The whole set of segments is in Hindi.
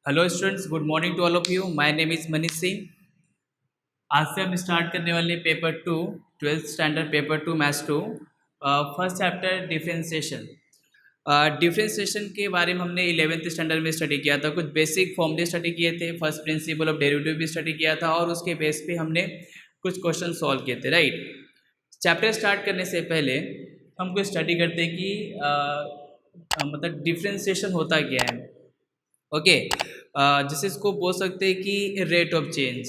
Hello students, good morning to all of you. My name is Manish Singh. आज से हम स्टार्ट करने वाले paper 2, 12th standard paper 2 maths 2, first chapter differentiation. Differentiation के बारे में हमने 11th स्टैंडर्ड में स्टडी किया था। कुछ बेसिक फॉर्मूले स्टडी किए थे, फर्स्ट प्रिंसिपल ऑफ डेरिवेटिव भी स्टडी किया था और उसके बेस पे हमने कुछ क्वेश्चन सॉल्व किए थे, राइट। चैप्टर स्टार्ट करने से पहले हम कुछ स्टडी करते हैं कि मतलब डिफरेंशिएशन होता क्या है। ओके, जैसे इसको बोल सकते हैं कि रेट ऑफ चेंज,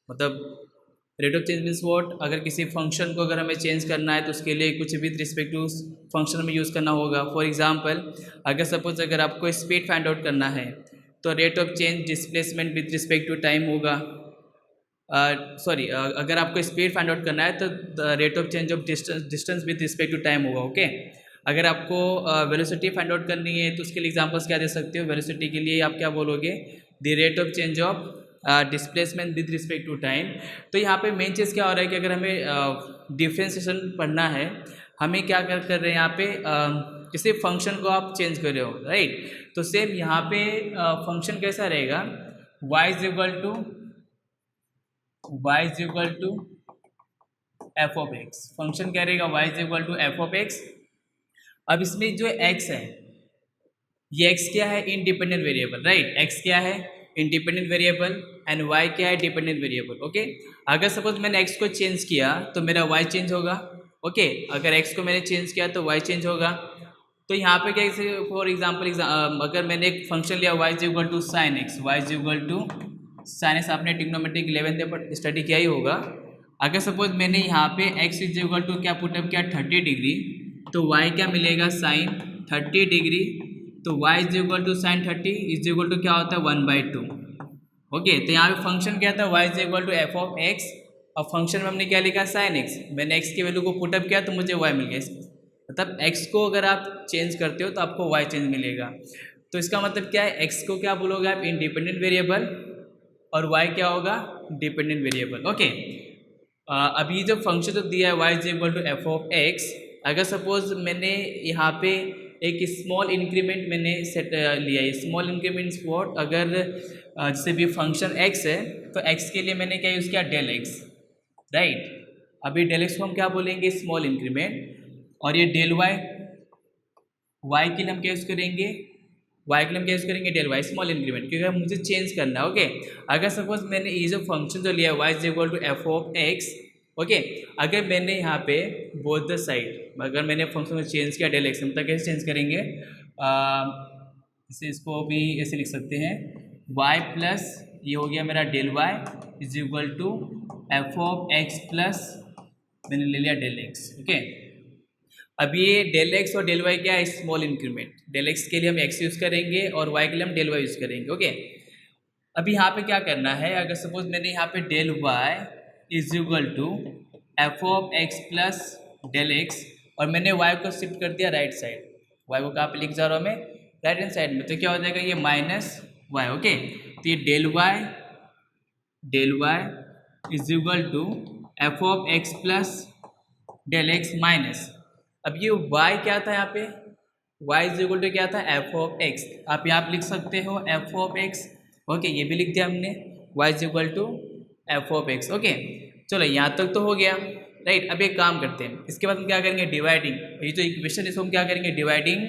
मतलब rate of change means what. अगर किसी फंक्शन को अगर हमें चेंज करना है तो उसके लिए कुछ विद रिस्पेक्ट टू फंक्शन में यूज़ करना होगा। फॉर एग्जांपल, अगर सपोज अगर आपको स्पीड फाइंड आउट करना है तो rate of change displacement with respect to time होगा। अगर आपको स्पीड फाइंड आउट करना है तो rate of change of distance with respect to time होगा। ओके, अगर आपको वेलोसिटी फाइंड आउट करनी है तो उसके लिए एग्जांपल्स क्या दे सकते हो। वेलोसिटी के लिए आप क्या बोलोगे, the rate of change of displacement with respect to time. तो यहाँ पे मेन चीज़ क्या हो रहा है कि अगर हमें डिफ्रेंशिएशन पढ़ना है, हमें क्या कर रहे हैं यहाँ पे, किसी फंक्शन को आप चेंज कर रहे हो, राइट। तो सेम यहाँ पे फंक्शन कैसा रहेगा, y is equal to F of X. Function क्या रहेगा, y is equal to F of X. अब इसमें जो x है, ये x क्या है, इंडिपेंडेंट वेरिएबल, राइट। x क्या है, इंडिपेंडेंट वेरिएबल, एंड y क्या है, डिपेंडेंट वेरिएबल। ओके, अगर सपोज मैंने x को चेंज किया तो मेरा y चेंज होगा। ओके, अगर x को मैंने चेंज किया तो y चेंज होगा। तो यहाँ पे क्या, फॉर एग्जाम्पल अगर मैंने एक फंक्शन लिया y is equal to sine X, y is equal to sine X, आपने ट्रिग्नोमेट्रिक 11th में स्टडी किया ही होगा। अगर सपोज मैंने यहाँ पे x इज इक्वल टू क्या पुटअप किया, 30 डिग्री, तो y क्या मिलेगा, साइन 30 डिग्री। तो y is equal to sine 30 is equal to क्या होता है, 1/2। ओके, तो यहाँ पे फंक्शन क्या था, y is equal to F of X, और फंक्शन में हमने क्या लिखा, साइन एक्स। मैंने x की वैल्यू को पुटअप किया तो मुझे y मिल गया। मतलब x को अगर आप चेंज करते हो तो आपको y चेंज मिलेगा। तो इसका मतलब क्या है, x को क्या बोलोगे आप, इंडिपेंडेंट वेरिएबल, और y क्या होगा, डिपेंडेंट वेरिएबल। ओके, अभी जो फंक्शन जो दिया है y is equal to F of X, अगर सपोज मैंने यहाँ पे एक स्मॉल इंक्रीमेंट मैंने सेट लिया है। स्मॉल इंक्रीमेंट व्हाट, अगर जैसे भी फंक्शन x है तो x के लिए मैंने क्या यूज़ किया, डेल x, राइट। अभी डेल x को हम क्या बोलेंगे, स्मॉल इंक्रीमेंट। और ये डेल y के लिए हम क्या यूज़ करेंगे, y के लिए हम क्या यूज़ करेंगे, डेल y, स्मॉल इंक्रीमेंट, क्योंकि मुझे चेंज करना है। ओके, अगर सपोज मैंने ये जो फंक्शन जो लिया है y is equal to F of X, okay, अगर मैंने यहाँ पे बोथ द साइड, अगर मैंने फंक्शन को चेंज किया डेल एक्स, मतलब कैसे चेंज करेंगे, इसे इसको भी ऐसे लिख सकते हैं, y प्लस ये हो गया मेरा del y is equal to F of x plus मैंने ले लिया डेल एक्स। ओके, अब ये डेल एक्स और डेल वाई क्या है, स्मॉल इंक्रीमेंट। डेल एक्स के लिए हम एक्स यूज़ करेंगे और वाई के लिए हम डेल वाई यूज़ करेंगे। ओके, अभी यहाँ पे क्या करना है, अगर सपोज मैंने यहाँ पे del Y is equal to F of x plus del X, और मैंने वाई को शिफ्ट कर दिया राइट साइड, वाई को कहाँ पे लिख जा रहा हूँ मैं, राइट हैंड साइड में, तो क्या हो जाएगा, ये माइनस वाई। ओके, तो ये del Y is equal to F of x plus del x minus, अब ये y क्या था यहाँ पे, y इज इक्वल टू क्या था, एफ ऑफ एक्स। आप यहाँ पे लिख सकते हो एफ ऑफ एक्स। ओके, ये भी लिख दिया हमने, y is equal to F of X. Okay, चलो यहाँ तक तो हो गया, राइट। अब एक काम करते हैं, इसके बाद हम क्या करेंगे, डिवाइडिंग, ये जो इक्वेशन इसको हम क्या करेंगे, डिवाइडिंग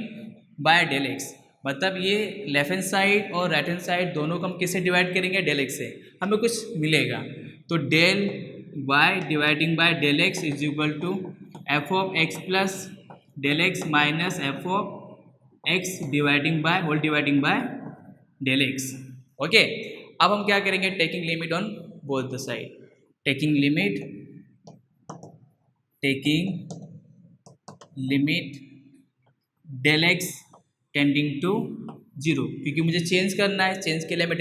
बाय डेल एक्स। मतलब ये लेफ्ट हैंड साइड और राइट हैंड साइड दोनों को हम किससे डिवाइड करेंगे, डेल एक्स से, हमें कुछ मिलेगा। तो del y dividing by del x is equal to F of x plus del x minus f of x dividing by whole dividing by del x. Okay, अब हम क्या करेंगे, taking limit on both the side, taking limit del x tending to zero, क्योंकि मुझे चेंज करना है, चेंज के लिए मैं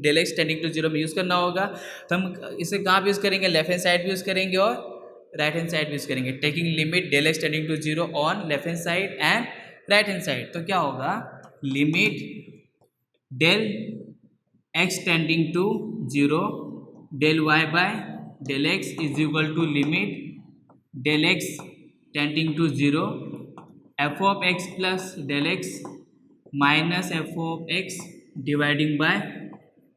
del x tending to zero में यूज़ करना होगा। तो हम इसे कहाँ पे यूज़ करेंगे, लेफ्ट हैंड साइड भी यूज़ करेंगे और राइट हैंड साइड भी यूज़ करेंगे। Taking limit del x tending to zero on left hand side and right hand side, तो क्या होगा, limit del x tending to zero del y by del x is equal to limit del x tending to zero f of x plus del x minus f of x dividing by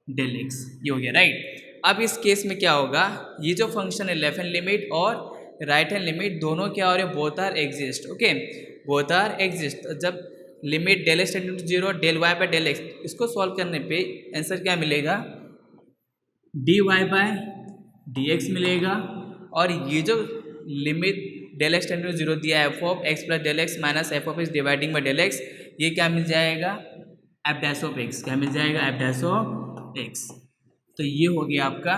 del x, ये हो गया राइट। अब इस केस में क्या होगा, ये जो फंक्शन है लेफ्ट हैंड लिमिट और राइट हैंड लिमिट दोनों क्या हो रहे हैं, both are exist, okay both are exist. जब limit del x tending to zero del y by del x, इसको सॉल्व करने पे आंसर क्या मिलेगा, d y by d x मिलेगा। और ये जो limit del x tending to zero दिया है f of x plus del x minus f of x dividing by del x, ये क्या मिल जाएगा, एफ डैश ऑफ एक्स, क्या मिल जाएगा, एफ डैश ऑफ एक्स। तो ये हो गया आपका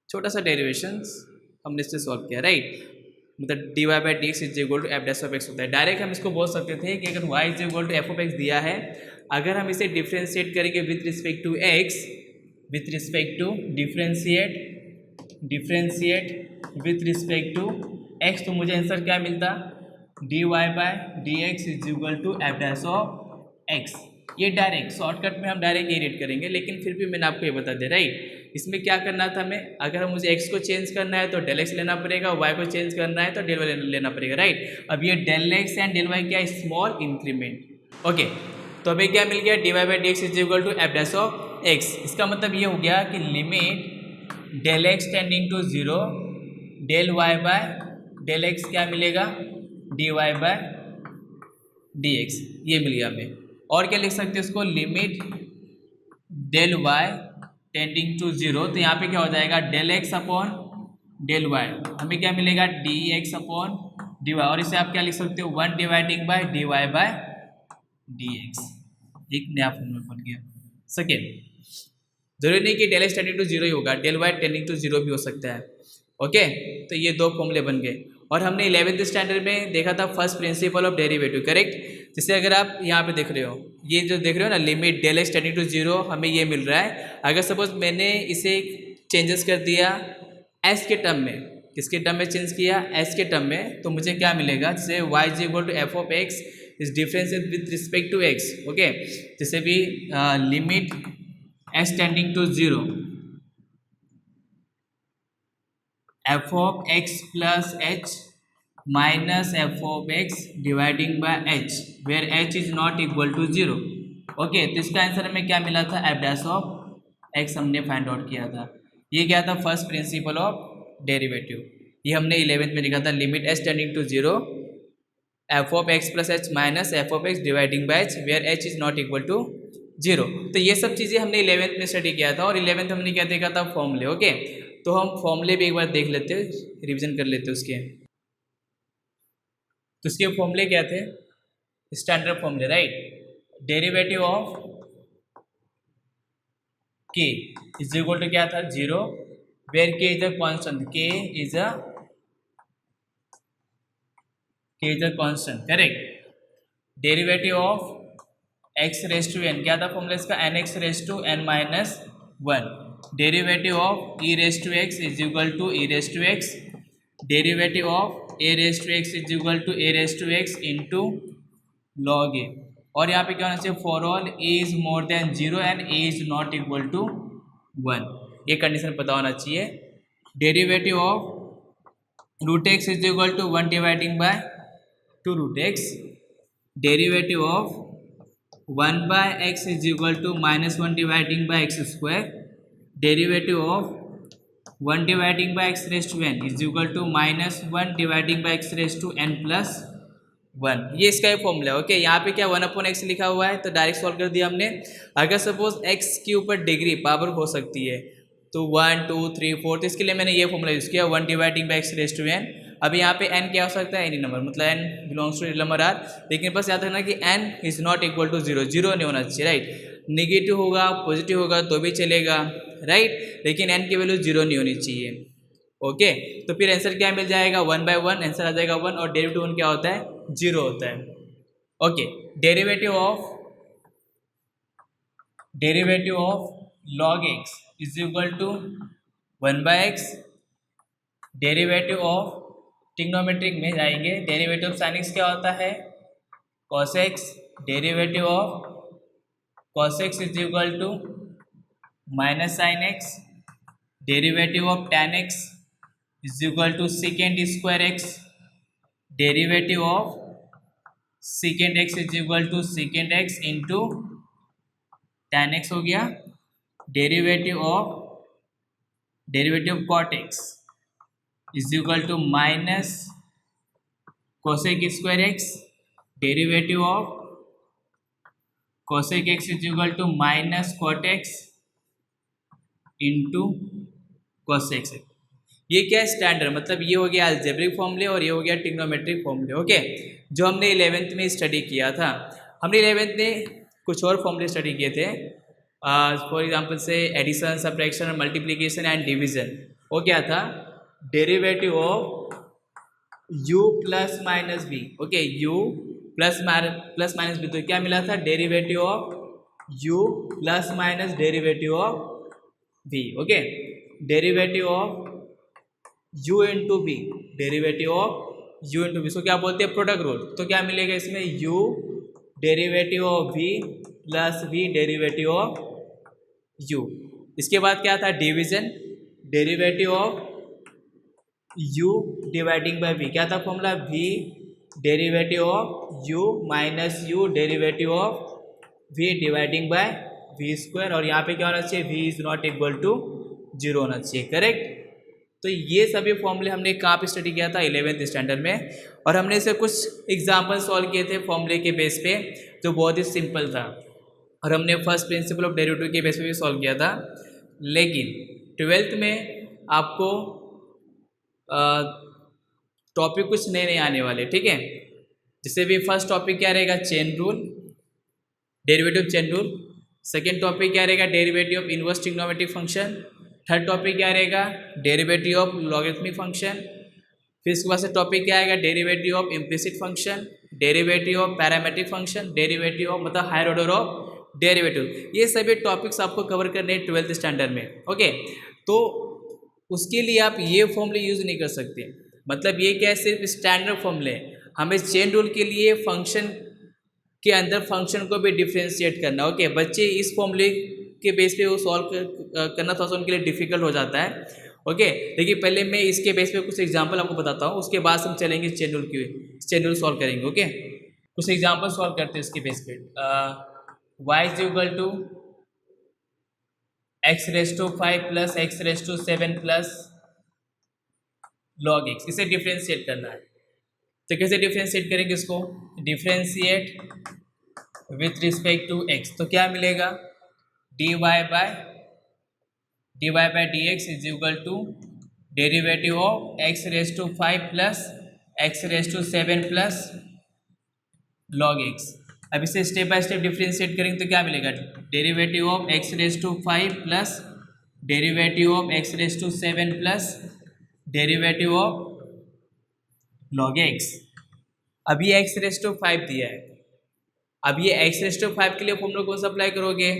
छोटा सा डेरिवेशंस हमने इससे सॉल्व किया राइट। मतलब d y by d x is equal to f dash of x होता है। डायरेक्ट हम इसको बोल सकते थे कि अगर y is equal to F of x दिया है, अगर हम इसे डिफ्रेंशिएट करेंगे with respect to x, with respect to differentiate with respect to x, तो मुझे आंसर क्या मिलता, d y by d x is equal to f dash of x. ये डायरेक्ट शॉर्टकट में हम डायरेक्ट ये रेट करेंगे, लेकिन फिर भी मैंने आपको ये बता दिया राइट। इसमें क्या करना था हमें, अगर हम मुझे एक्स को चेंज करना है तो डेल एक्स लेना पड़ेगा, वाई को चेंज करना है तो डेल वाई लेना पड़ेगा राइट। अब ये del x and del Y क्या है, स्मॉल इंक्रीमेंट, ओके। तो अभी क्या मिल गया, d y by d x is equal to f dash of x. इसका मतलब ये हो गया कि limit del x tending to zero del y by del x क्या मिलेगा, d y by d x, ये मिल गया हमें। और क्या लिख सकते हैं उसको, limit del y tending to zero, तो यहाँ पे क्या हो जाएगा, del x upon del y, हमें क्या मिलेगा, d x upon d y. और इसे आप क्या लिख सकते हो, one dividing by d y by d x, एक नया फॉर्मूला बन गया। सेकेंड, जरूरी नहीं कि del x tending to zero ही होगा, del y tending to zero भी हो सकता है, ओके। तो ये दो फॉर्मूले बन गए। और हमने 11th स्टैंडर्ड में देखा था first principle of derivative, correct. जैसे अगर आप यहाँ पे देख रहे हो, ये जो देख रहे हो ना, limit del x tending to zero, हमें ये मिल रहा है। अगर सपोज मैंने इसे चेंजेस कर दिया एस के टर्म में, किसके टर्म में चेंज किया, एस के टर्म में, तो मुझे क्या मिलेगा, जैसे y is equal to F of x is difference with respect to x, okay. जैसे भी limit s tending to zero f of x plus h minus f of x dividing by h where h is not equal to zero, okay. तो इसका आंसर हमें क्या मिला था, एफ डैश ऑफ एक्स हमने फाइंड आउट किया था। ये क्या था, फर्स्ट प्रिंसिपल ऑफ डेरिवेटिव। ये हमने 11th में लिखा था, limit h tending to zero f of x plus h minus f of x dividing by h where h is not equal to zero. तो ये सब चीज़ें हमने 11th में स्टडी किया था। और 11th हमने क्या देखा था, फॉर्मूले, ओके। तो हम फॉर्मूले भी एक बार देख लेते, रिविजन कर लेते उसके। तो इसके फॉर्मूले क्या थे, स्टैंडर्ड फॉर्मूले right. Derivative of k is equal to क्या था, zero where k is a constant, k is a constant, correct. Derivative of x raise to n, क्या था फॉर्मूला इसका, n x raise to n minus one. Derivative of e raise to x is equal to e raise to x. Derivative of a raise to x is equal to a raise to x into log ए। और यहाँ पे क्या होना चाहिए, for all a is more than zero and a is not equal to one, ये कंडीशन पता होना चाहिए। Derivative of root x is equal to one dividing by two root x. Derivative of one by x is equal to minus one dividing by x square. Derivative of one dividing by x raise to n is equal to minus one dividing by x raise to N plus one, ये इसका फॉर्मूला है, ओके। यहाँ पे क्या वन अपॉन एक्स लिखा हुआ है, तो डायरेक्ट सॉल्व कर दिया हमने। अगर सपोज एक्स के ऊपर डिग्री पावर हो सकती है, तो 1 2 3 4, तो इसके लिए मैंने ये फॉर्मूला यूज़ किया, one dividing by x raise to n. अब यहाँ पे n क्या हो सकता है, एनी नंबर, मतलब n belongs to real number R. लेकिन बस याद रखना कि n is not equal to zero, zero नहीं होना चाहिए राइट। निगेटिव होगा पॉजिटिव होगा तो भी चलेगा राइट, लेकिन n की वैल्यू जीरो नहीं होनी चाहिए, ओके। तो फिर आंसर क्या मिल जाएगा, वन बाय वन, आंसर आ जाएगा वन। और डेरिवेटिव वन क्या होता है, जीरो होता है, okay. Derivative of log x is equal to one by x. Derivative of trigonometric में जाएंगे, डेरिवेटिव ऑफ साइन एक्स क्या होता है, cos x. Derivative of cos x is equal to minus sine x. Derivative of tan x is equal to sec square x. Derivative of sec x is equal to sec x into tan x हो गया, derivative cot x is equal to minus cosec square x, derivative of cosec x is equal to minus cot x into cosec x. ये क्या है स्टैंडर्ड, मतलब ये हो गया अलजेब्रिक फॉर्मूले और ये हो गया ट्रिग्नोमेट्रिक फॉर्मूले। ओके, जो हमने 11th में स्टडी किया था। हमने 11th में कुछ और फॉर्मूले स्टडी किए थे, फॉर एग्जांपल से addition, subtraction, multiplication and division. वो क्या था, derivative of u plus minus b. Okay, u plus minus b, तो क्या मिला था, derivative of u plus minus derivative of v। Okay, derivative of u into b, derivative of u into b, so क्या बोलते हैं, प्रोडक्ट रूल। तो क्या मिलेगा इसमें, u derivative of v plus v derivative of u। इसके बाद क्या था, division, derivative of u dividing by v। क्या था formula, v derivative of u minus u derivative of v dividing by v square. और यहाँ पे क्या होना चाहिए, v is not equal to 0 होना चाहिए, करेक्ट। तो ये सभी फॉर्मूले हमने कहाँ पे स्टडी किया था, 11th स्टैंडर्ड में। और हमने इसे कुछ एग्जाम्पल सॉल्व किए थे फॉर्मूले के बेस पे, जो बहुत ही सिंपल था। और हमने फर्स्ट प्रिंसिपल ऑफ डेरिवेटिव के बेस पे भी सॉल्व किया था। लेकिन 12th में आपको टॉपिक कुछ नए नए आने वाले, ठीक है। जैसे भी फर्स्ट टॉपिक क्या रहेगा, chain rule, derivative chain rule. Second topic क्या रहेगा, derivative of inverse trigonometric function. Third topic क्या रहेगा, डेरिवेटिव ऑफ लॉगरिथमिक फंक्शन। फिर इसके बाद से टॉपिक क्या आएगा, derivative of implicit function, derivative of parametric function, derivative of मतलब हायर ऑर्डर ऑफ डेरिवेटिव। ये सभी टॉपिक्स आपको कवर करने हैं 12th स्टैंडर्ड में। ओके, तो उसके लिए आप ये फॉर्मूले यूज़ नहीं कर सकते, मतलब ये क्या है, सिर्फ स्टैंडर्ड फॉर्मूले। हमें चेन रूल के लिए फंक्शन के अंदर फंक्शन को भी डिफ्रेंशिएट करना। ओके, बच्चे इस फॉर्मूले के बेस पे वो सॉल्व करना थोड़ा सा उनके लिए डिफिकल्ट हो जाता है। ओके, लेकिन पहले मैं इसके बेस पे कुछ एग्जांपल आपको बताता हूँ, उसके बाद हम चलेंगे चेन रूल की, चेन रूल सॉल्व करेंगे। ओके, कुछ एग्जांपल सॉल्व करते हैं इसके बेस पे। y is equal to x raise to 5 plus x raise to 7 plus log x, इसे डिफ्रेंशिएट करना है। तो कैसे डिफ्रेंशिएट करेंगे इसको, differentiate with respect to x। तो क्या मिलेगा, dy by d x is equal to derivative of x raise to 5 plus x raise to 7 plus log x। अब इसे स्टेप बाय स्टेप डिफ्रेंशिएट करेंगे तो क्या मिलेगा, derivative of x raise to 5 plus derivative of x raise to 7 plus derivative of log x। अब ये x रेस टू 5 दिया है, अब ये x रेस टू 5 के लिए फॉर्मूला कौन सा अप्लाई करोगे,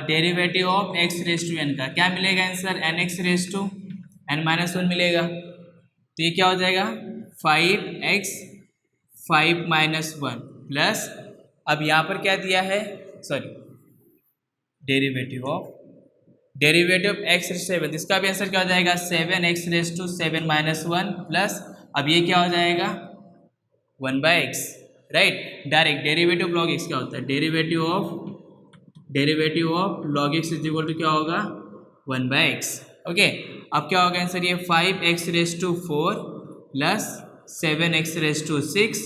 derivative of x raise to n का। क्या मिलेगा answer, nx raise to n-1 मिलेगा। तो ये क्या हो जाएगा, 5x 5-1 प्लस, अब यहाँ पर क्या दिया है, sorry, derivative of x raise to 7, इसका भी आंसर क्या हो जाएगा, 7x रेस टू 7-1 प्लस, अब ये क्या हो जाएगा 1/x, right. Direct derivative log x क्या होता है, derivative of log x is equal to क्या होगा 1/x। ओके, अब क्या होगा आंसर, ये 5x raise to 4 plus 7x raise to 6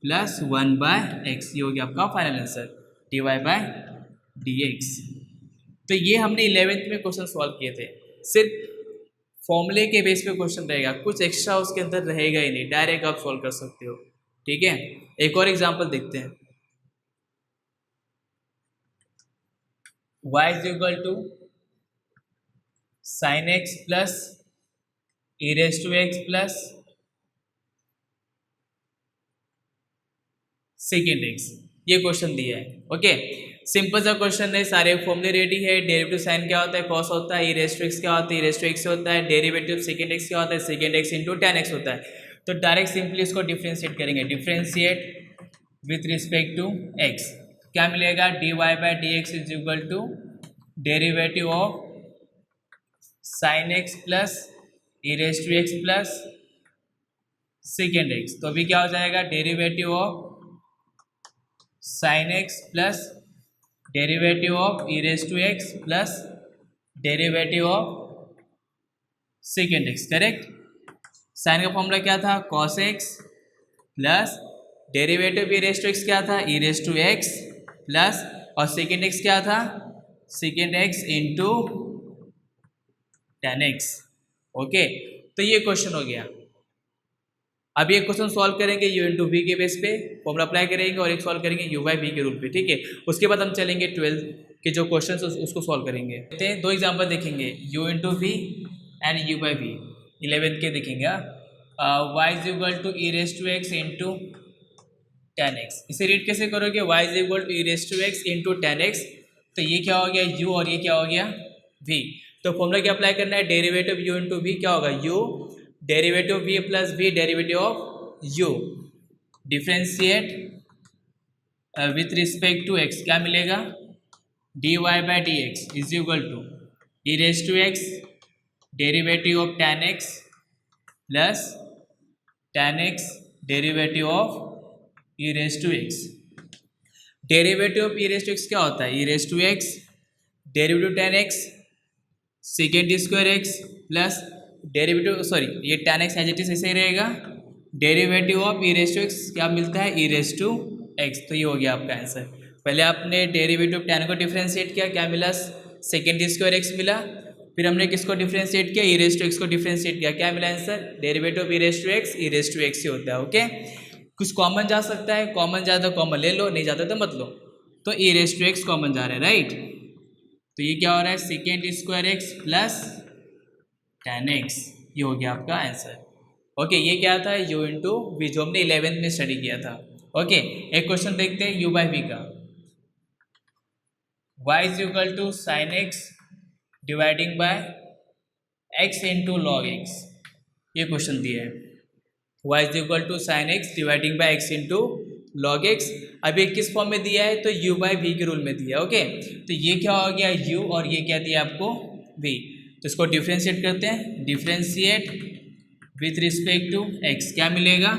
plus 1/x, ये हो गया आपका फाइनल आंसर, dy/dx। तो ये हमने 11th में क्वेश्चन सॉल्व किए थे। सिर्फ फॉर्मूले के बेस पे क्वेश्चन रहेगा, कुछ एक्स्ट्रा उसके अंदर रहेगा ही नहीं, डायरेक्ट आप सॉल्व कर सकते हो, ठीक है। एक और एग्जांपल देखते हैं, y is equal to sine x plus e raise to x plus sec x, ये क्वेश्चन दिया है। ओके, सिंपल सा क्वेश्चन है, सारे फॉर्मूले रेडी है। डेरिवेटिव साइन क्या होता है, कॉस होता है, ई रेस टू एक्स क्या होता है, ई रेस टू एक्स होता है, डेरिवेटिव सेकेंड एक्स क्या होता है, sec x into tan x होता है। तो डायरेक्ट सिंपली इसको डिफ्रेंशिएट करेंगे, differentiate with respect to x, क्या मिलेगा, dy/dx is equal to derivative of sine x plus e raise to x plus sec x. तो अभी क्या हो जाएगा, derivative of sine x plus derivative of e raise to x plus derivative of sec x, correct. Sine का फॉर्मूला क्या था, cos x plus derivative e raise to x क्या था, e raise to x plus और सेकेंड एक्स क्या था, sec x into tan x. Okay, तो ये क्वेश्चन हो गया। अब ये क्वेश्चन सॉल्व करेंगे u इंटू वी के बेस पे, फॉर्मूला अप्लाई करेंगे और एक सॉल्व करेंगे u बाई वी के रूल पे, ठीक है। उसके बाद हम चलेंगे 12 के जो क्वेश्चन उसको सॉल्व करेंगे। दो एग्जांपल देखेंगे, u into v and u by v. 11 के देखेंगे, y is equal to e raise to x into tan x. इसे रीड कैसे करोगे, y is equal to e raise to x into tan x. तो ये क्या हो गया u और ये क्या हो गया v। तो फॉर्मूला क्या अप्लाई करना है, डेरिवेटिव u इंटू वी क्या होगा u derivative v plus v derivative of u, differentiate with respect to x, क्या मिलेगा dy by d x is equal to e raise to x derivative of tan x plus tan x derivative of e raise to x. Derivative of e raise to x क्या होता है, e raise to x derivative tan x second square x plus derivative, sorry ये tan x as it is ऐसे ही रहेगा, derivative of e raise to x क्या मिलता है, ई रेज टू एक्स। तो ये हो गया आपका आंसर। पहले आपने डेरिवेटिव टेन को डिफ्रेंशिएट किया, क्या मिला, सेकेंड स्क्वायर एक्स मिला। फिर हमने किसको डिफ्रेंशिएट किया, ई रेज टू एक्स को डिफ्रेंशिएट किया, क्या मिला answer, derivative of e raise to x, e raise to x ही होता है। ओके, कुछ कॉमन जा सकता है, कॉमन ज़्यादा कॉमन ले लो, नहीं जाता तो मत लो। तो ई रेज टू एक्स कॉमन जा रहा है, राइट। तो ये क्या हो रहा है, second square x plus tan x, ये हो गया आपका आंसर। ओके, ये क्या था, u इंटू वी, जो हमने 11th में स्टडी किया था। ओके, एक क्वेश्चन देखते हैं u बाई वी का। y is equal to sine x dividing by x into log x, ये क्वेश्चन दिया है। y is equal to sine x dividing by x into log x. अभी किस फॉर्म में दिया है, तो u बाई वी के रूल में दिया है। ओके, तो ये क्या हो गया u और ये क्या दिया आपको v। तो इसको डिफ्रेंशिएट करते हैं, differentiate with respect to x, क्या मिलेगा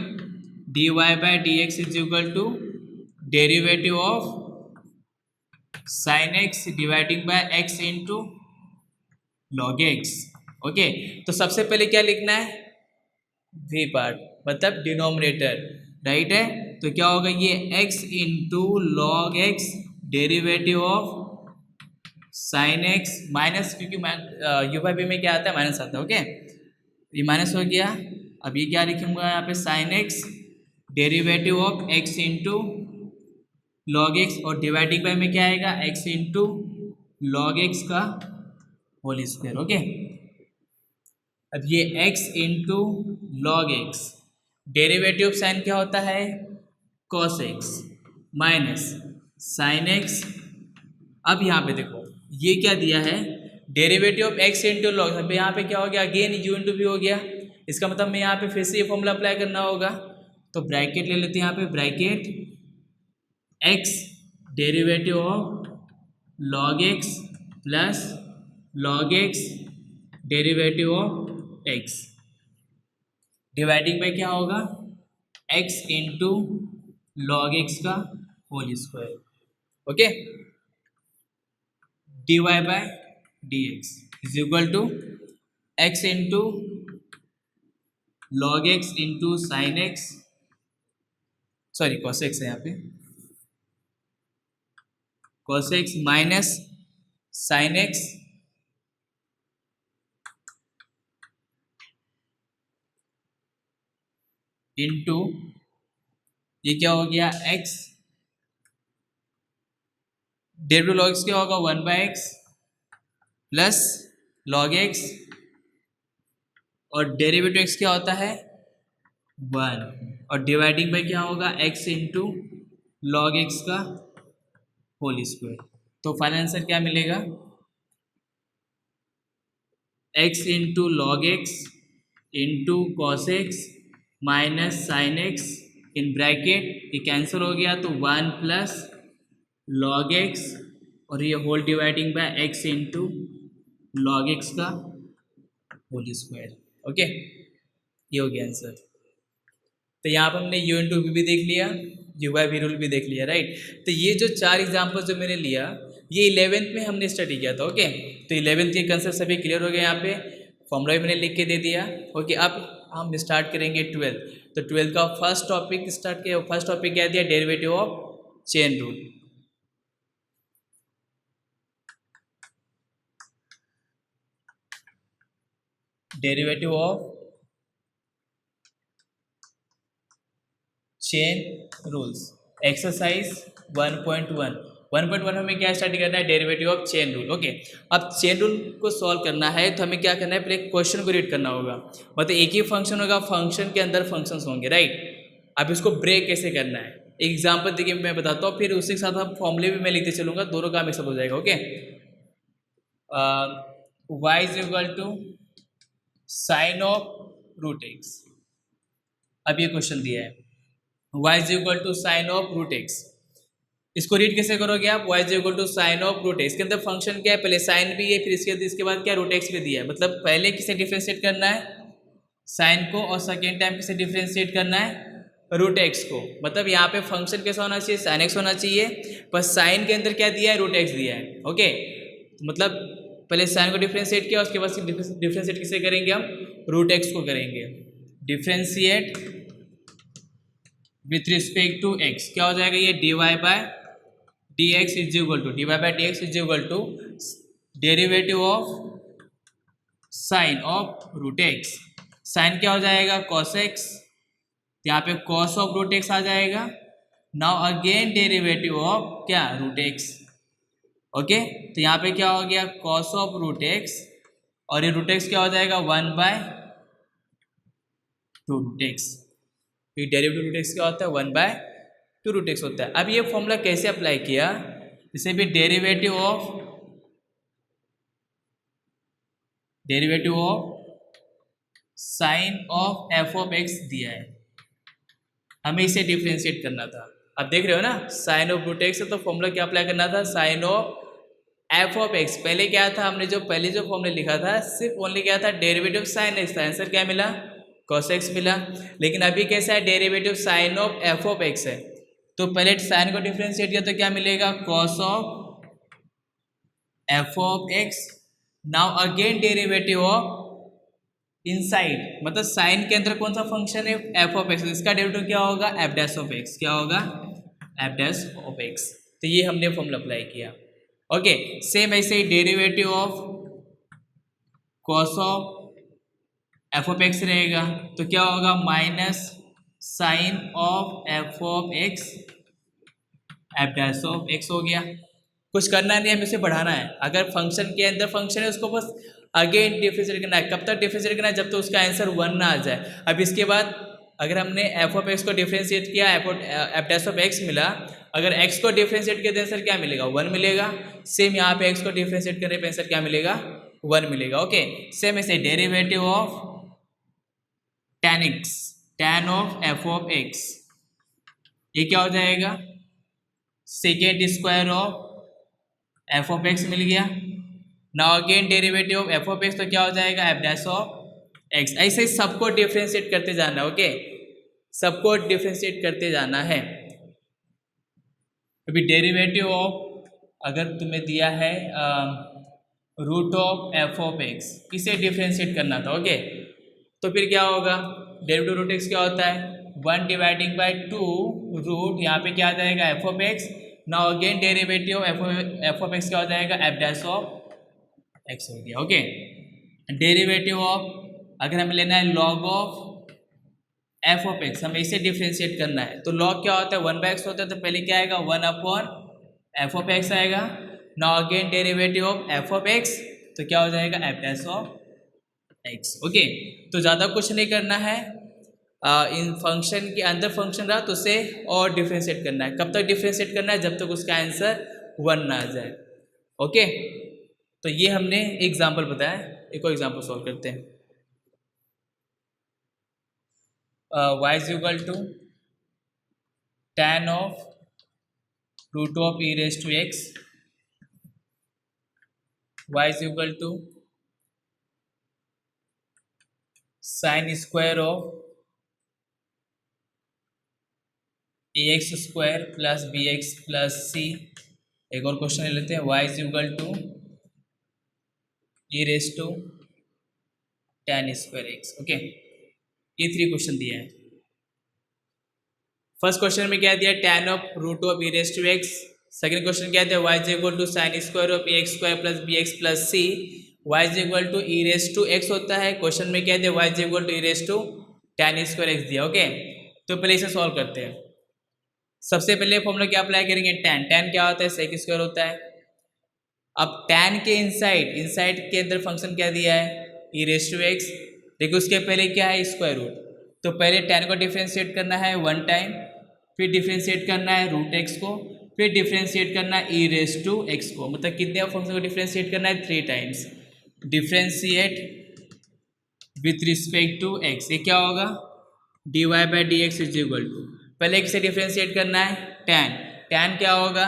dy by d x is equal to derivative of sine x dividing by x into log x. Okay, तो सबसे पहले क्या लिखना है, v पार्ट मतलब डिनोमिनेटर, राइट है। तो क्या होगा, ये x into log x derivative of sine x minus, क्योंकि यू बाई वी में क्या आता है, माइनस आता है। ओके, ये माइनस हो गया। अब ये क्या लिखूंगा यहाँ पे, sign x derivative of x into log x और डिवाइडिंग बाय में क्या आएगा, x इंटू लॉग एक्स का होल स्क्वायर। ओके, अब ये x into log x, derivative of sign क्या होता है, cos x minus sine x. अब यहाँ पे देखो ये क्या दिया है, derivative of x into log, अब यहाँ पे क्या हो गया, अगेन u इंटू वी हो गया। इसका मतलब मैं यहाँ पे फिर से ये फॉर्मूला अप्लाई करना होगा। तो ब्रैकेट ले लेते हैं यहाँ पे, bracket x derivative of log x plus log x derivative of x, dividing by क्या होगा, x इंटू लॉग एक्स का whole square. Okay, dy by d x is equal to x into log x into sine x, sorry cos x है यहाँ पे, cos x minus sine x into ये क्या हो गया, x डेरिवेटिव लॉग एक्स क्या होगा, one by x plus log x और डेरिवेटिव एक्स क्या होता है, वन, और डिवाइडिंग बाय क्या होगा, x इंटू लॉग एक्स का होल स्क्वायर। तो फाइनल आंसर क्या मिलेगा, x into log x into cos x minus sine x in bracket, ये कैंसिल हो गया तो वन प्लस लॉग एक्स और ये whole dividing by x into log x का होल स्क्वायर। ओके, ये हो गया आंसर। तो यहाँ पर हमने u इंटू वी भी देख लिया, u बाई वी रूल भी देख लिया, राइट। तो ये जो चार एग्जाम्पल जो मैंने लिया ये 11th में हमने स्टडी किया था। ओके, तो 11th के कंसेप्ट सभी क्लियर हो गए। यहाँ पे फॉर्मूला भी मैंने लिख के दे दिया। ओके, अब हम स्टार्ट करेंगे 12th। तो 12th का फर्स्ट टॉपिक स्टार्ट किया। फर्स्ट टॉपिक क्या दिया? Derivative of chain rule. Derivative of chain rules, exercise 1.1। 1.1 हमें क्या स्टडी करना है? Derivative of chain rule. Okay, अब चेन रूल को सॉल्व करना है तो हमें क्या करना है? पहले क्वेश्चन को रीड करना होगा। मतलब एक ही फंक्शन होगा, फंक्शन के अंदर फंक्शंस होंगे, राइट। अब इसको ब्रेक कैसे करना है, एग्जाम्पल देखिए मैं बताता हूँ, फिर उसी के साथ हम फॉर्मूले भी मैं लिखते चलूँगा, दोनों का मिक्सअप हो जाएगा। Okay, y is equal to sine of root x. अब ये क्वेश्चन दिया है, y is equal to sine of root x. इसको रीड कैसे करोगे आप? y is equal to sine of root x. इसके अंदर फंक्शन क्या है? पहले साइन भी है, फिर इसके बाद क्या? रूट एक्स भी दिया है। मतलब पहले किसे डिफ्रेंशिएट करना है? साइन को, और सेकेंड टाइम किसे डिफ्रेंशिएट करना है? रूट एक्स को। मतलब यहाँ पे फंक्शन कैसा होना चाहिए? साइन एक्स होना चाहिए, पर साइन के अंदर क्या दिया है? रूट एक्स दिया है। ओके, मतलब पहले साइन को डिफ्रेंशिएट किया, उसके बाद डिफ्रेंशिएट किसे करेंगे हम? रूट एक्स को करेंगे। Differentiate with respect to x, क्या हो जाएगा? ये dy by d x is equal to derivative of sine of root x. Sine क्या हो जाएगा? कॉस एक्स, यहाँ पे कॉस ऑफ रूट एक्स आ जाएगा। नाउ अगेन डेरिवेटिव ऑफ क्या? Root x. ओके, तो यहाँ पे क्या हो गया? कॉस ऑफ रूट एक्स, और ये रूट एक्स क्या हो जाएगा? 1/2 root x. Derivative root x क्या होता है? 1/2 रूट एक्स होता है। अब ये फॉर्मूला कैसे अप्लाई किया? इसे भी derivative of sine of f of x दिया है, हमें इसे डिफ्रेंशिएट करना था। अब देख रहे हो ना, साइन ऑफ रूट एक्स है तो फॉर्मूला क्या अप्लाई करना था? Sine of f of x. पहले क्या था? हमने जो पहले जो फॉर्मूला लिखा था सिर्फ ओनली क्या था? डेरिवेटिव साइन एक्स था। आंसर क्या मिला? कॉस एक्स मिला। लेकिन अभी कैसा है? Derivative sine of f of x है, तो पहले साइन को डिफ्रेंशिएट किया तो क्या मिलेगा? Cos of f of x. Now again derivative of inside, मतलब साइन के अंदर कौन सा फंक्शन है? F of x. इसका डेरिवेटिव क्या होगा? F dash of x. क्या होगा? F dash of x. तो ये हमने फॉर्मूला अप्लाई किया। ओके, सेम ऐसे ही derivative of cos of f of x रहेगा, तो क्या होगा? Minus sine of f of x f dash of x हो गया। कुछ करना नहीं है, हमें इसे बढ़ाना है। अगर फंक्शन के अंदर फंक्शन है उसको बस अगेन डिफरेंशिएट करना है। कब तक डिफरेंशिएट करना है? जब तक तो उसका आंसर 1 ना आ जाए। अब इसके बाद अगर हमने एफ ऑफ एक्स को डिफरेंशिएट किया, एफ डैश ऑफ एक्स मिला, अगर एक्स को डिफरेंशिएट किया तो आंसर क्या मिलेगा? 1 मिलेगा। सेम यहाँ पे एक्स को डिफरेंशिएट करने पे आंसर क्या मिलेगा? 1 मिलेगा। ओके, सेम ऐसे derivative of tan x, tan of f of x, ये क्या हो जाएगा? Second square of f of x मिल गया। Now again derivative of f of x, तो क्या हो जाएगा? F dash of x. ऐसे ही सबको डिफ्रेंशिएट करते जाना है। ओके, सबको डिफ्रेंशिएट करते जाना है। अभी डेरिवेटिव ऑफ, अगर तुम्हें दिया है root of f of x, इसे डिफ्रेंशिएट करना था। ओके, तो फिर क्या होगा? डेरिवेटिव रूट एक्स क्या होता है? 1/2 रूट, यहाँ पे क्या आ जाएगा? F of x. Now again derivative F of x क्या हो जाएगा? एफ डैश ऑफ एक्स हो गया। ओके, डेरिवेटिव ऑफ, अगर हमें लेना है log of f of x, हमें इसे डिफ्रेंशिएट करना है। तो लॉग क्या होता है? 1/x होता है, तो पहले क्या आएगा? 1/एफ ऑफ एक्स आएगा। Now again derivative of f of x, तो क्या हो जाएगा? F dash of X. Okay, तो ज़्यादा कुछ नहीं करना है। इन फंक्शन के अंदर फंक्शन रहा तो उसे और डिफ्रेंशिएट करना है। कब तक डिफ्रेंशिएट करना है? जब तक उसका आंसर 1 ना आ जाए। ओके, तो ये हमने एग्जाम्पल बताया। एक और एग्जाम्पल सॉल्व करते हैं। y is equal to tan of root of e raise to x, y is equal to sine square of ax square plus bx plus c एक और क्वेश्चन ले लेते हैं, y is equal to e raise to tan square x. Okay, ये 3 क्वेश्चन दिए हैं। फर्स्ट क्वेश्चन में क्या दिया, tan of root of e raise to x. Second question क्या दिया, y is equal to sine square of a x square plus b x plus c. y is equal to e raise to x होता है। क्वेश्चन में क्या दिया, y is equal to e raise to tan square x दिया। ओके, तो पहले इसे सॉल्व करते हैं। सबसे पहले फॉर्मूला क्या अप्लाई करेंगे, tan क्या होता है, सेक स्क्वायर होता है। अब tan के इनसाइड के अंदर फंक्शन क्या दिया है, ई रेस टू एक्स। देखो उसके पहले क्या है, स्क्वायर रूट। तो पहले tan को डिफ्रेंशिएट करना है 1 टाइम, फिर डिफ्रेंशिएट करना है रूट एक्स को, फिर डिफ्रेंशिएट करना है ई रेस टू एक्स को। मतलब कितने फंक्शन को डिफ्रेंशिएट करना है, 3 times. Differentiate with respect to x, ये क्या होगा, dy by d x is equal to, पहले एक से डिफ्रेंशिएट करना है tan क्या होगा,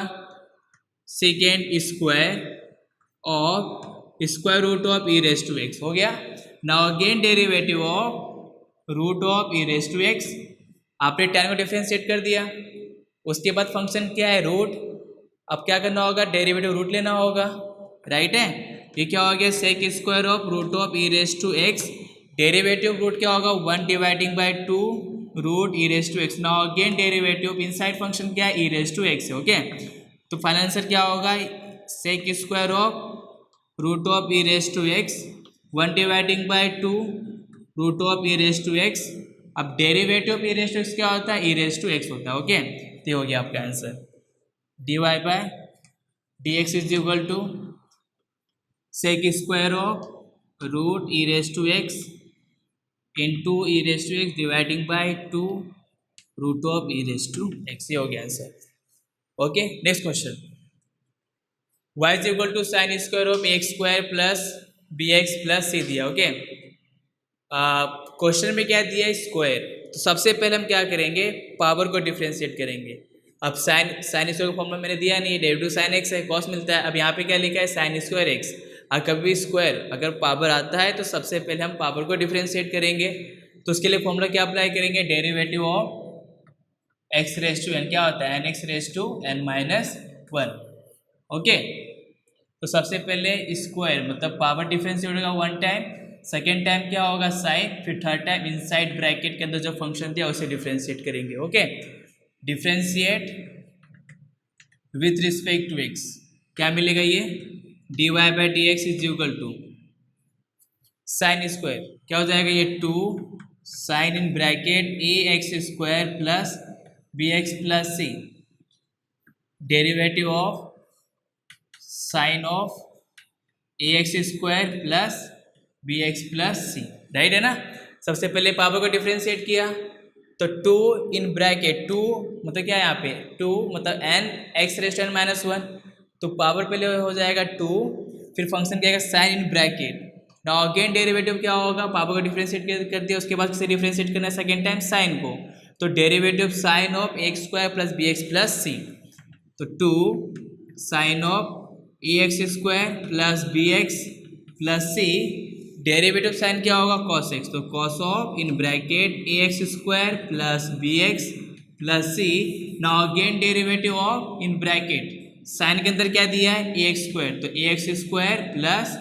second square of square root of e raise to x हो गया। Now again derivative of root of e raise to x. आपने tan को डिफ्रेंशिएट कर दिया, उसके बाद फंक्शन क्या है, रूट। अब क्या करना होगा, डेरिवेटिव रूट लेना होगा, राइट है। ये क्या हो गया, sec square of root of e raise to x. Derivative root क्या होगा, 1 dividing by 2 root e raise to x. Now again derivative inside function क्या है, ई रेस टू एक्स है। ओके, तो फाइनल आंसर क्या होगा, sec square of root of e raise to x 1 dividing by 2 root of e raise to x. अब derivative of e raise to x क्या होता है, ई रेस टू एक्स होता है। ओके, तो हो गया आपका answer, d y by d x is equal to sec square of root e raise to x into e raise to x dividing by 2 root of e raise to x. ये हो गया answer. Okay, next question, y is equal to sine square of x square plus b x plus c दिया। ओके, क्वेश्चन में क्या दिया है, स्क्वायर। तो सबसे पहले हम क्या करेंगे, पावर को डिफ्रेंशिएट करेंगे। अब साइन स्क्वायर का फॉर्मूला मैंने दिया नहीं, डेरिवेटिव साइन एक्स है, कॉस मिलता है। अब यहाँ पे क्या लिखा है, साइन स्क्वायर एक्स। और कभी स्क्वायर अगर पावर आता है तो सबसे पहले हम पावर को डिफ्रेंशिएट करेंगे। तो उसके लिए फॉर्मूला क्या अप्लाई करेंगे, derivative of x raise to n क्या होता है, n x raise to n minus 1। Okay, तो सबसे पहले स्क्वायर मतलब पावर डिफ्रेंशिएट होगा 1 टाइम, सेकेंड टाइम क्या होगा साइन, फिर थर्ड टाइम इनसाइड ब्रैकेट के अंदर जो फंक्शन दिया उसे डिफ्रेंशिएट करेंगे। Okay, differentiate with respect to x, क्या मिलेगा ये, d y by d x is equal to sine square क्या हो जाएगा, ये 2 sine in bracket a x square plus b x plus c, derivative of sine of a x square plus b x plus c, right है ना। सबसे पहले पावर को डिफ्रेंशिएट किया तो 2 इन ब्रैकेट 2 मतलब क्या है यहाँ पे 2 मतलब n x raise to n minus 1, तो पावर पहले हो जाएगा 2, फिर फंक्शन क्या आएगा sine in bracket. Now again derivative क्या होगा, पावर को डिफ्रेंशिएट कर दिया, उसके बाद किसे डिफ्रेंशिएट करना है सेकेंड टाइम साइन को, तो derivative sine of x square plus b x plus c, तो 2 sine of a x square plus b x plus c, derivative sine क्या होगा कॉस एक्स, तो cos of in bracket a x square plus b x plus c. Now again derivative of in bracket sine के अंदर क्या दिया है ए एक्स स्क्वायर, तो a x square plus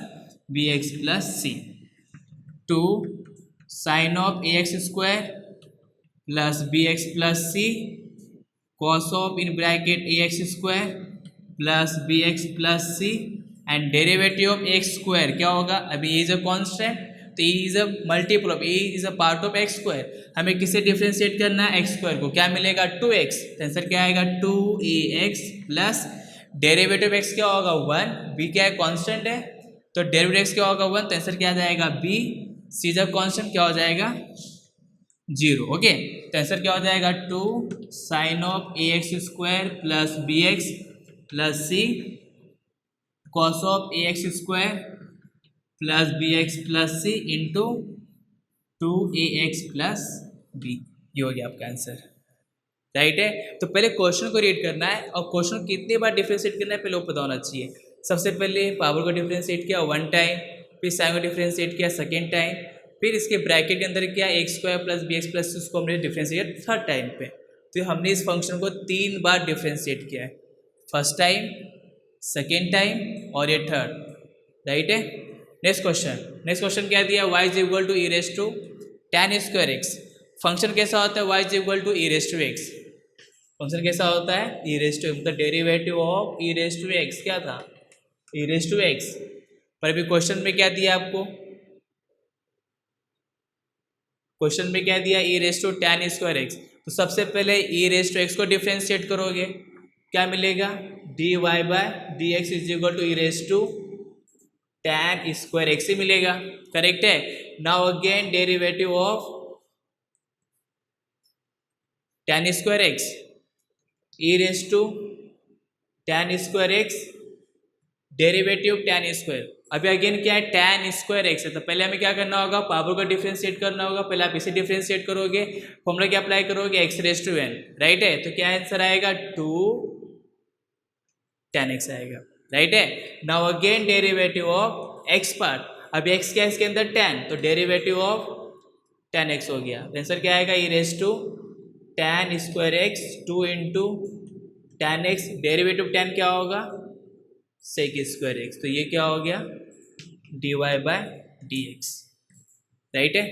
b x plus c, 2 sine of a x square plus b x plus c, cos of in bracket a x square plus b x plus c, and derivative of x square क्या होगा, अभी ए इज अ कांस्टेंट तो a is a multiple of a is a part of x square, हमें किससे डिफ्रेंशिएट करना है एक्स स्क्वायर को, क्या मिलेगा 2x, आंसर क्या आएगा 2ax प्लस डेरिवेटिव एक्स क्या होगा 1, बी क्या है कांस्टेंट है तो डेरिवेटिव एक्स क्या होगा 1, तो आंसर क्या आ जाएगा बी, सी जब कांस्टेंट क्या हो जाएगा 0। ओके, तो आंसर क्या हो जाएगा 2 sine of a x square plus b x plus c, cos of a x square plus b x plus c into 2ax plus b, ये हो गया आपका आंसर, राइट है। तो पहले क्वेश्चन को रीड करना है और क्वेश्चन कितने बार डिफ्रेंशिएट करना है पहले वो पता होना चाहिए। सबसे पहले पावर को डिफ्रेंशिएट किया 1 टाइम, फिर साइन को डिफ्रेंशिएट किया सेकेंड टाइम, फिर इसके ब्रैकेट के अंदर क्या x square plus b x plus उसको हमने डिफ्रेंशिएट थर्ड टाइम पे, तो हमने इस फंक्शन को 3 बार डिफ्रेंशिएट किया है। फर्स्ट टाइम सेकेंड टाइम और ये थर्ड, राइट है। नेक्स्ट क्वेश्चन क्या दिया, y is equal to e raise to tan square x. Function कैसा होता है, y is equal to e raise to x. Function कैसा होता है, ई रेस टू, मतलब derivative of e raise to x क्या था, ई रेस टू एक्स। पर अभी क्वेश्चन में क्या दिया आपको, क्वेश्चन में क्या दिया, e raise to tan square x. तो सबसे पहले ई रेस टू एक्स को डिफ्रेंशिएट करोगे, क्या मिलेगा, dy by d x is equal to e raise to tan square x ही मिलेगा, करेक्ट है। Now again derivative of tan square x, e raise to tan square x, derivative tan square. अभी अगेन क्या है, tan स्क्वायर एक्स है, तो पहले हमें क्या करना होगा, पावर को डिफरेंशिएट करना होगा। पहले आप इसे डिफरेंशिएट करोगे, फॉर्मूला क्या अप्लाई करोगे, x raise to n, right है। तो क्या आंसर आएगा, 2 tan x आएगा, राइट है। Now again derivative of x part, अभी x क्या है इसके अंदर, tan, तो डेरिवेटिव ऑफ tan x हो गया। आंसर क्या आएगा, e raise to tan square x 2 into tan x, derivative tan क्या होगा, सेक स्क्वायर एक्स, तो ये क्या हो गया, dy by d x, right है।